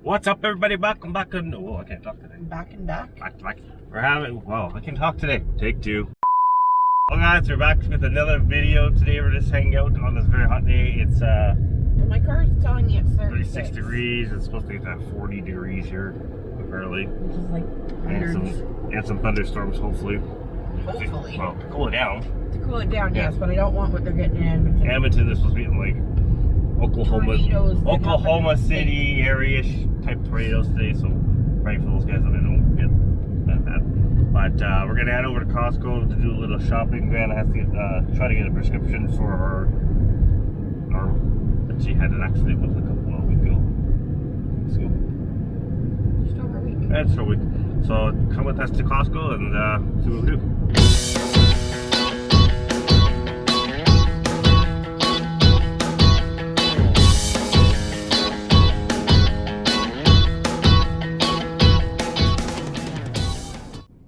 What's up, everybody? Welcome back to... Oh, I can't talk today. Back. Back. We're having... Well, I can talk today. Take two. Well, guys, we're back with another video. Today we're just hanging out on this very hot day. It's my car is telling me it's 36 degrees. It's supposed to get to 40 degrees here, apparently. Which is like And some thunderstorms, hopefully. Hopefully. Well, to cool it down. To cool it down, Yeah. yes, but I don't want what they're getting in Edmonton. Edmonton is supposed to be in like Tornadoes that Oklahoma happen. City area-ish type tornadoes today, so pray for those guys that they don't get that bad. But we're gonna head over to Costco to do a little shopping. Rheanna has to try to get a prescription for her she had an accident with a couple of weeks ago. Just over a week. That's for a week. So come with us to Costco and see what we do.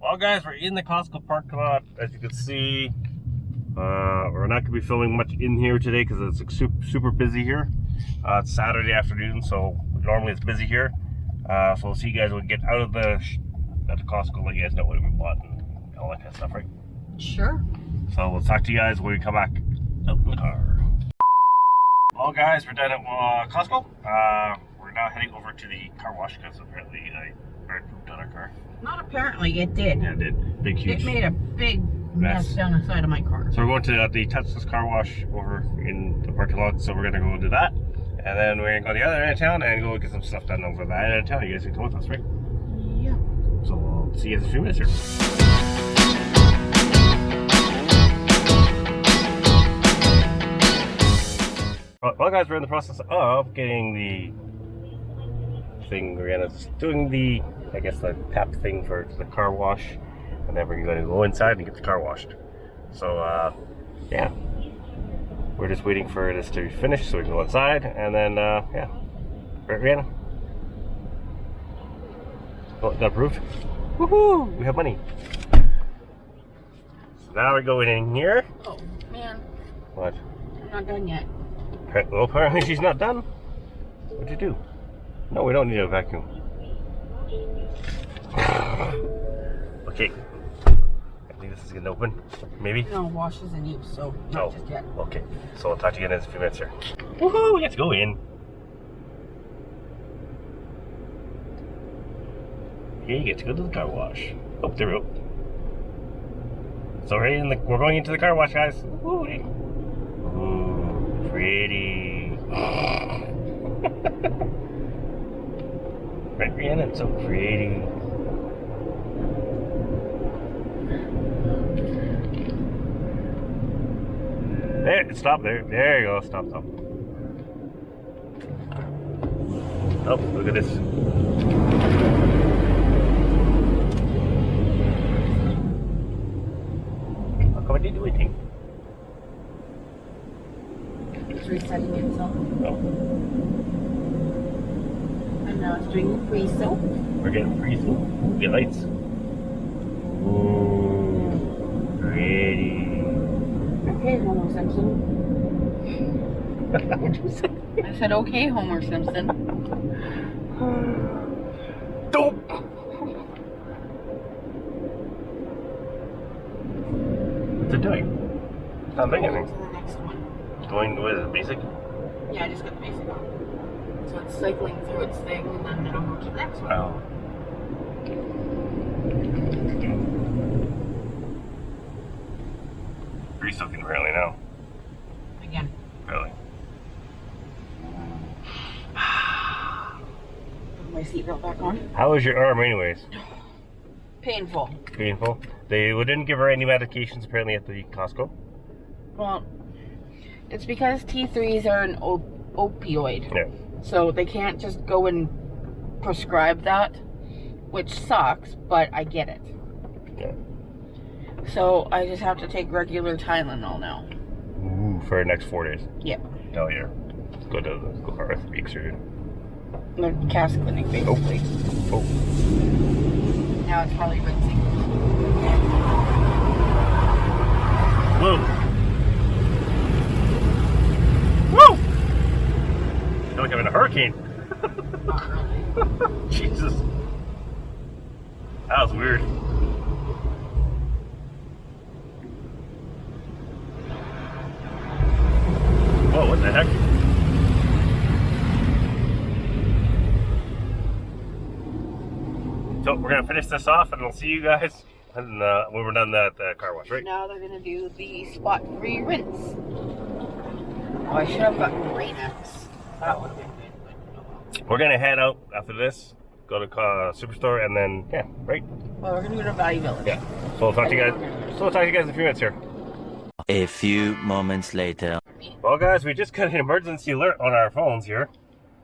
Well, guys, we're in the Costco parking lot. As you can see, we're not going to be filming much in here today because it's like super busy here. It's Saturday afternoon, so normally it's busy here. So we'll see you guys when we get out of the Costco. Let you guys know what we bought and all that kind of stuff, right? Sure. So we'll talk to you guys when we come back out in the car. Well, guys, we're done at Costco. We're now heading over to the car wash because apparently I pooped on our car. Not apparently, it did. Yeah, it did. Big, huge. It made a big mess down the side of my car. So we're going to the Texas car wash over in the parking lot. So we're going to go do that. And then we're going to go to the other end of town and go get some stuff done over that end of town. You guys can come with us, right? Yeah. So we'll see you in a few minutes here. Well, guys, we're in the process of getting the thing. Rheanna's doing the, I guess, the tap thing for the car wash, and then we're going to go inside and get the car washed. So, yeah, we're just waiting for this to finish so we can go inside, and then, yeah, right, Rheanna? Oh, got approved? Woohoo! We have money. So now we're going in here. Oh, man. What? I'm not done yet. Well, apparently she's not done. What'd you do? No, we don't need a vacuum. Okay. I think this is gonna open. Maybe? No, wash is in use, so not just yet. Okay. So we'll talk to you in a few minutes here. Woohoo! Let's go in. Here you get to go to the car wash. Oh, there we go. So we're going into the car wash, guys. Ooh, pretty. Right, Rheanna? It's so pretty. There, stop there. There you go. Stop. Oh, look at this. How come I didn't do anything? It's resetting itself. Oh. And now it's doing the pre-soap. We're getting freezing. Ooh, get lights. Ooh, pretty. Okay, Homer Simpson. What'd you say? I said, okay, Homer Simpson. Don't. What's it doing? It's not doing anything. To the next one. Going with the basic? Yeah, I just got the basic one. So it's cycling through its thing, and then it'll go to the next one. Oh. Pretty soaking apparently now. Again. Really. Put my seatbelt back on. How was your arm anyways? Painful. Painful? They didn't give her any medications apparently at the Costco. Well, it's because T3s are an opioid. Yeah. So they can't just go and prescribe that, which sucks, but I get it. Yeah. So I just have to take regular Tylenol now. Ooh, for the next 4 days. Yep. Hell yeah. Let's go for orthopedic surgeon. The CAS clinic, basically. Oh. Now it's probably rinsing. Whoa. Woo! I feel like I'm in a hurricane. Not really. Jesus. That was weird. Whoa, what the heck? So we're gonna finish this off and we'll see you guys when we're done that car wash, right? Now they're gonna do the spot-free rinse. Oh, I should have gotten Rheanna's. That would have been good. We're gonna head out after this, go to Superstore, and then yeah, right? Well, we're gonna do it at Value Village. Yeah. So we'll talk to you guys. So we'll talk to you guys in a few minutes here. A few moments later. Well, guys, we just got an emergency alert on our phones here.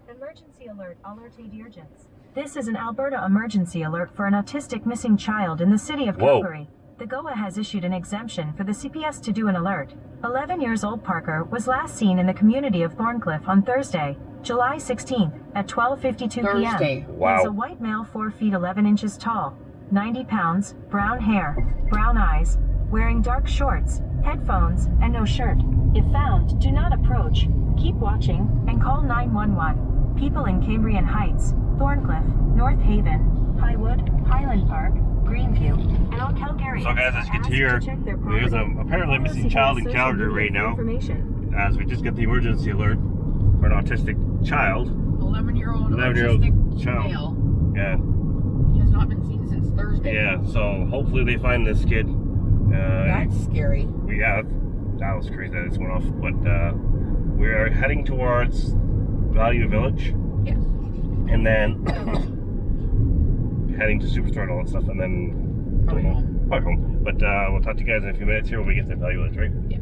Emergency alert, alerted urgence. This is an Alberta emergency alert for an autistic missing child in the city of Whoa. Calgary. The GOA has issued an exemption for the CPS to do an alert. 11 years old Parker was last seen in the community of Thorncliffe on Thursday, July 16th at 12:52 Thursday. p.m. Wow. He is a white male 4 feet 11 inches tall, 90 pounds, brown hair, brown eyes, wearing dark shorts, headphones, and no shirt. If found, do not approach, keep watching, and call 911. People in Cambrian Heights, Thorncliffe, North Haven, Highwood, Highland Park, Greenview, and all Calgarians. So, guys, as you can hear, there's apparently a missing child in Calgary right now. As we just got the emergency alert for an autistic child. 11-year-old 11-year-old autistic child. male. Yeah. He has not been seen since Thursday. Yeah. So hopefully they find this kid. That's scary. Yeah, that was crazy that this went off. But we are heading towards Value Village. Yes. And then heading to Superstore and all that stuff, and then Probably home. Probably home. But we'll talk to you guys in a few minutes here when we get to Value Village, right? Yeah.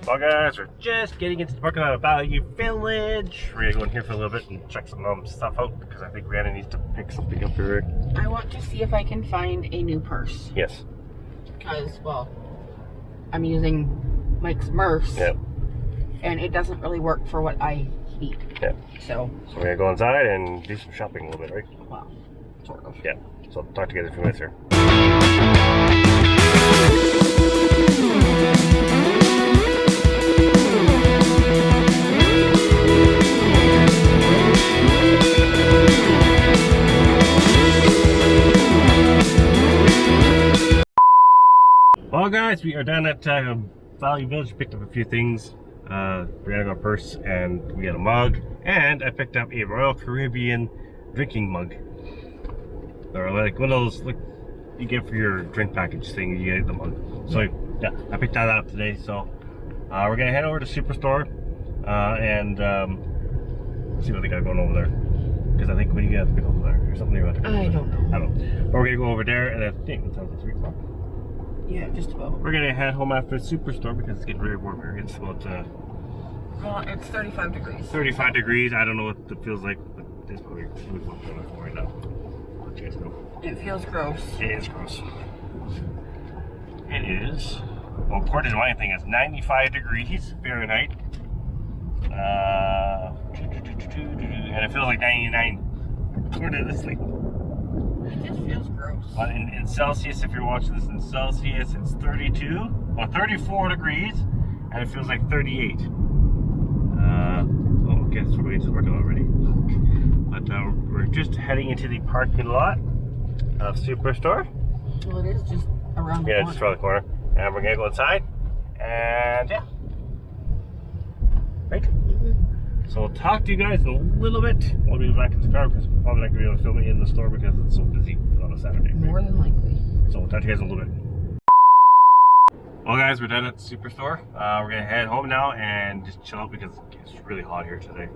Well, guys, we're just getting into the parking lot of Value Village. We're gonna go in here for a little bit and check some stuff out because I think Rheanna needs to pick something up here. I want to see if I can find a new purse. Yes. Because, well, I'm using Mike's Murph's. Yep. And it doesn't really work for what I need. Yeah. So we're gonna go inside and do some shopping a little bit, right? well, sort of. Yeah. So talk to you guys in a few minutes here. Well, guys, we are down at Value Village. Picked up a few things. Rheanna got a purse and we got a mug. And I picked up a Royal Caribbean drinking mug. They're like one of those like you get for your drink package thing. You get the mug. So yeah, I picked that up today. So we're gonna head over to Superstore and see what they got going over there. Because I think what do you got to pick over there or something? I don't know. I don't know. But we're gonna go over there and I think it sounds like 3 o'clock. Yeah, just about. We're gonna head home after Superstore because it's getting very warm here. It's about Well, it's 35 degrees. 35 degrees. I don't know what it feels like, but it's probably really warm right now. I'll let you guys know. It feels gross. It is gross. It is. Well, according to my thing, it's 95 degrees Fahrenheit. And it feels like 99. According to this thing. It just feels gross. But in Celsius, if you're watching this in Celsius, it's 32 or 34 degrees, and it feels like 38. Oh, okay, so we're going to the parking lot already. But we're just heading into the parking lot of Superstore. Well, it is just around the Yeah, corner. just around the corner. And we're going to go inside, and yeah. Right? So we'll talk to you guys in a little bit. We'll be back in the car because we're probably not going to be able to film it in the store because it's so busy on a Saturday. Right? More than likely. So we'll talk to you guys in a little bit. Well, guys, we're done at the Superstore. We're going to head home now and just chill out because it's really hot here today.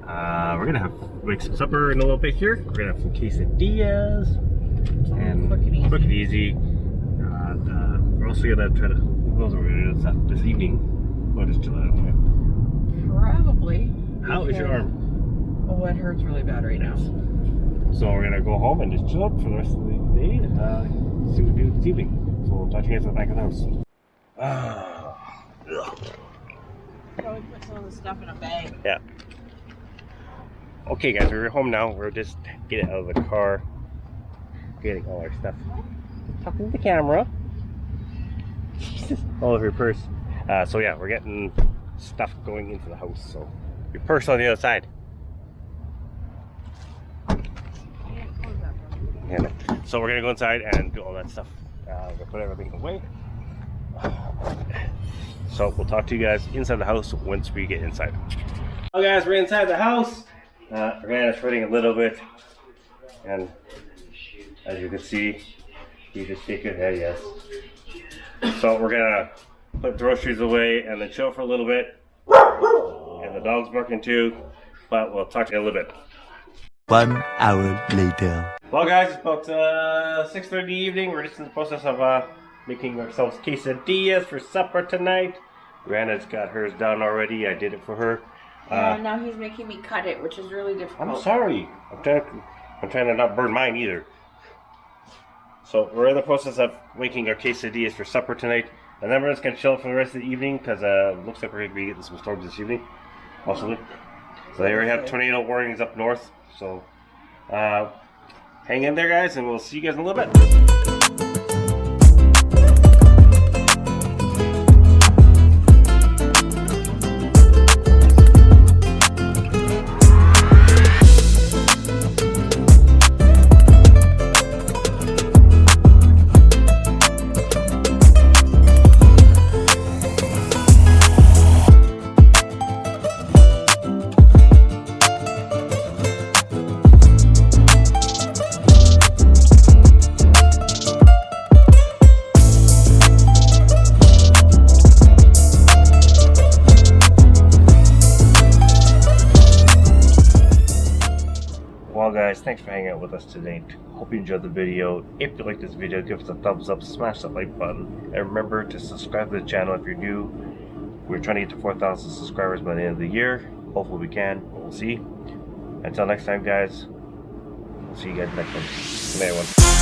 We're going to make some supper in a little bit here. We're going to have some quesadillas. And quick and easy. Quick and easy. We're also going to try to, what else are we going to do this evening? We'll just chill out. Probably. How is your arm? Oh, it hurts really bad right now. So we're gonna go home and just chill out for the rest of the day and see what we do this evening. So we'll talk to you guys at the back of the house. Probably put some of the stuff in a bag. Yeah. Okay guys, we're home now. We're just getting out of the car, getting all our stuff. Talking to the camera. All of your purse. So yeah, we're getting stuff going into the house. So your purse on the other side. And so we're gonna go inside and do all that stuff. We're gonna put everything away. So we'll talk to you guys inside the house once we get inside. Well guys, we're inside the house. Rheanna's hurting a little bit, and as you can see, you just shake your head, yes. So we're gonna put groceries away and then chill for a little bit. And the dog's barking too, but we'll talk to you in a little bit. 1 hour later. Well guys, it's about 6:30 evening. We're just in the process of making ourselves quesadillas for supper tonight. Rheanna's got hers done already. I did it for her. Now he's making me cut it, which is really difficult. I'm sorry. I'm trying to not burn mine either. So we're in the process of making our quesadillas for supper tonight, and then we're just gonna chill for the rest of the evening because it looks like we're gonna be getting some storms this evening, possibly. So they already have tornado warnings up north. So hang in there, guys, and we'll see you guys in a little bit. Well guys, thanks for hanging out with us today. Hope you enjoyed the video. If you liked this video, give us a thumbs up, smash that like button, and remember to subscribe to the channel if you're new. We're trying to get to 4,000 subscribers by the end of the year. Hopefully we can, but we'll see. Until next time guys, we'll see you guys next time. Good night everyone.